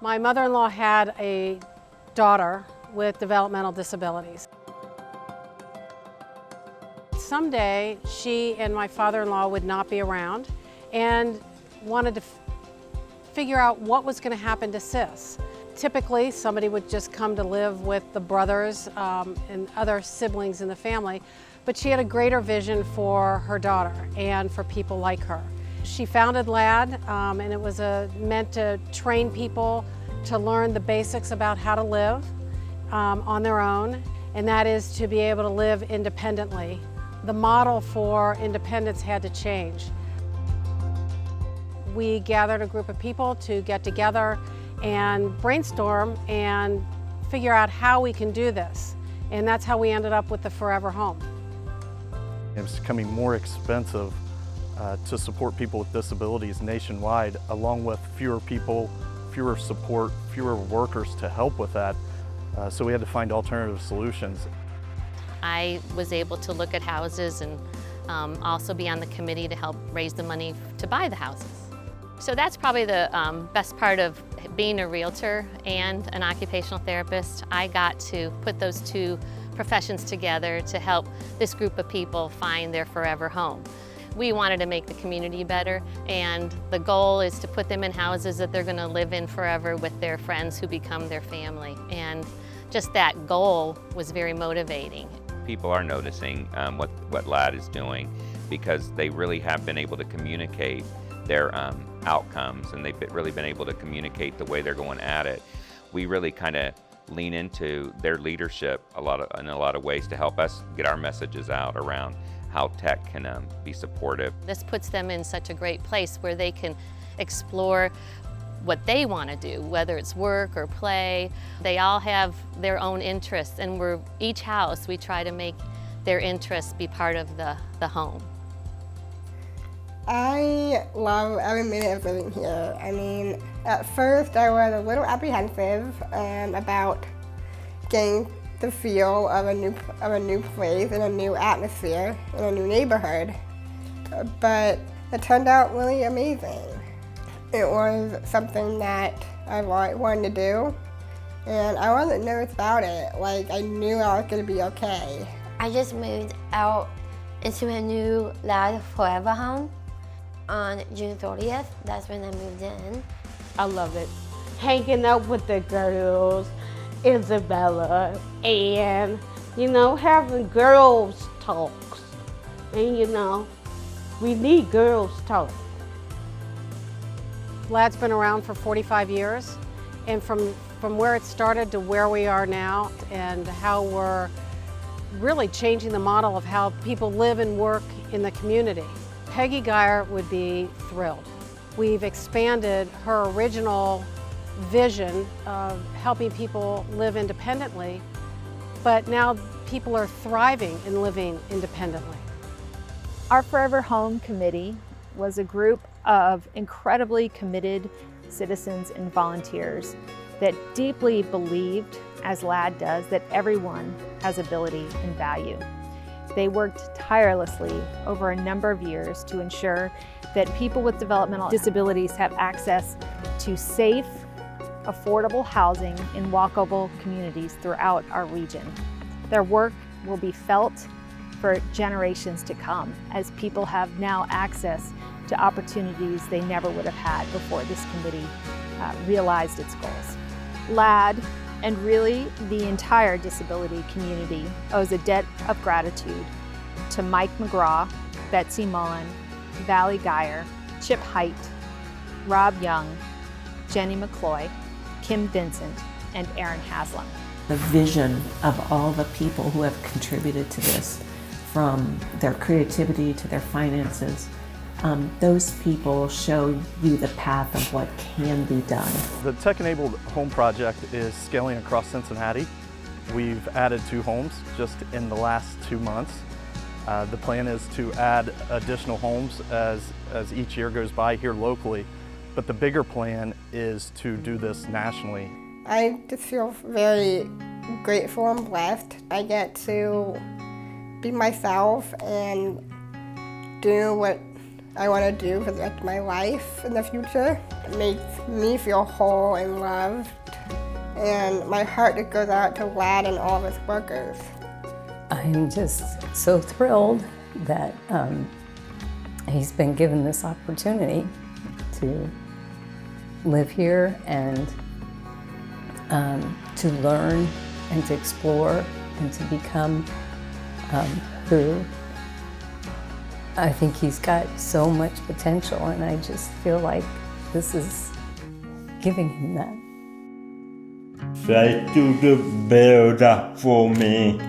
My mother-in-law had a daughter with developmental disabilities. Someday, she and my father-in-law would not be around and wanted to figure out what was going to happen to Sis. Typically, somebody would just come to live with the brothers and other siblings in the family, but she had a greater vision for her daughter and for people like her. She founded LAD, and it was meant to train people to learn the basics about how to live on their own, and that is to be able to live independently. The model for independence had to change. We gathered a group of people to get together and brainstorm and figure out how we can do this. And that's how we ended up with the Forever Home. It's becoming more expensive to support people with disabilities nationwide, along with fewer people, fewer support, fewer workers to help with that. So we had to find alternative solutions. I was able to look at houses and also be on the committee to help raise the money to buy the houses. So that's probably the best part of being a realtor and an occupational therapist. I got to put those two professions together to help this group of people find their forever home. We wanted to make the community better, and the goal is to put them in houses that they're going to live in forever with their friends who become their family. And just that goal was very motivating. People are noticing what LAD is doing, because they really have been able to communicate their outcomes, and they've really been able to communicate the way they're going at it. We really kind of lean into their leadership in a lot of ways to help us get our messages out around how tech can be supportive. This puts them in such a great place where they can explore what they want to do, whether it's work or play. They all have their own interests, and each house we try to make their interests be part of the home. I love every minute of living here. I mean, at first I was a little apprehensive about getting the feel of a new place and a new atmosphere in a new neighborhood, but it turned out really amazing. It was something that I wanted to do, and I wasn't nervous about it. Like, I knew I was going to be okay. I just moved out into a new LAD Forever home on June 30th. That's when I moved in. I love it. Hanging out with the girls, Isabella, and, having girls talks. And, we need girls talk. LAD's been around for 45 years, and from where it started to where we are now, and how we're really changing the model of how people live and work in the community. Peggy Geyer would be thrilled. We've expanded her original vision of helping people live independently, but now people are thriving in living independently. Our Forever Home Committee was a group of incredibly committed citizens and volunteers that deeply believed, as LAD does, that everyone has ability and value. They worked tirelessly over a number of years to ensure that people with developmental disabilities have access to safe, affordable housing in walkable communities throughout our region. Their work will be felt for generations to come, as people have now access to opportunities they never would have had before this committee realized its goals. LAD, and really the entire disability community, owes a debt of gratitude to Mike McGraw, Betsy Mullen, Valley Geyer, Chip Height, Rob Young, Jenny McCloy, Kim Vincent, and Aaron Haslam. The vision of all the people who have contributed to this, from their creativity to their finances, those people show you the path of what can be done. The Tech-Enabled Home Project is scaling across Cincinnati. We've added 2 homes just in the last 2 months. The plan is to add additional homes as each year goes by here locally, but the bigger plan is to do this nationally. I just feel very grateful and blessed. I get to be myself and do what I want to do for the rest of my life in the future. It makes me feel whole and loved, and my heart just goes out to Lad and all of his workers. I'm just so thrilled that he's been given this opportunity to live here and to learn and to explore and to become who I think he's got so much potential, and I just feel like this is giving him that. Thank you to build up for me.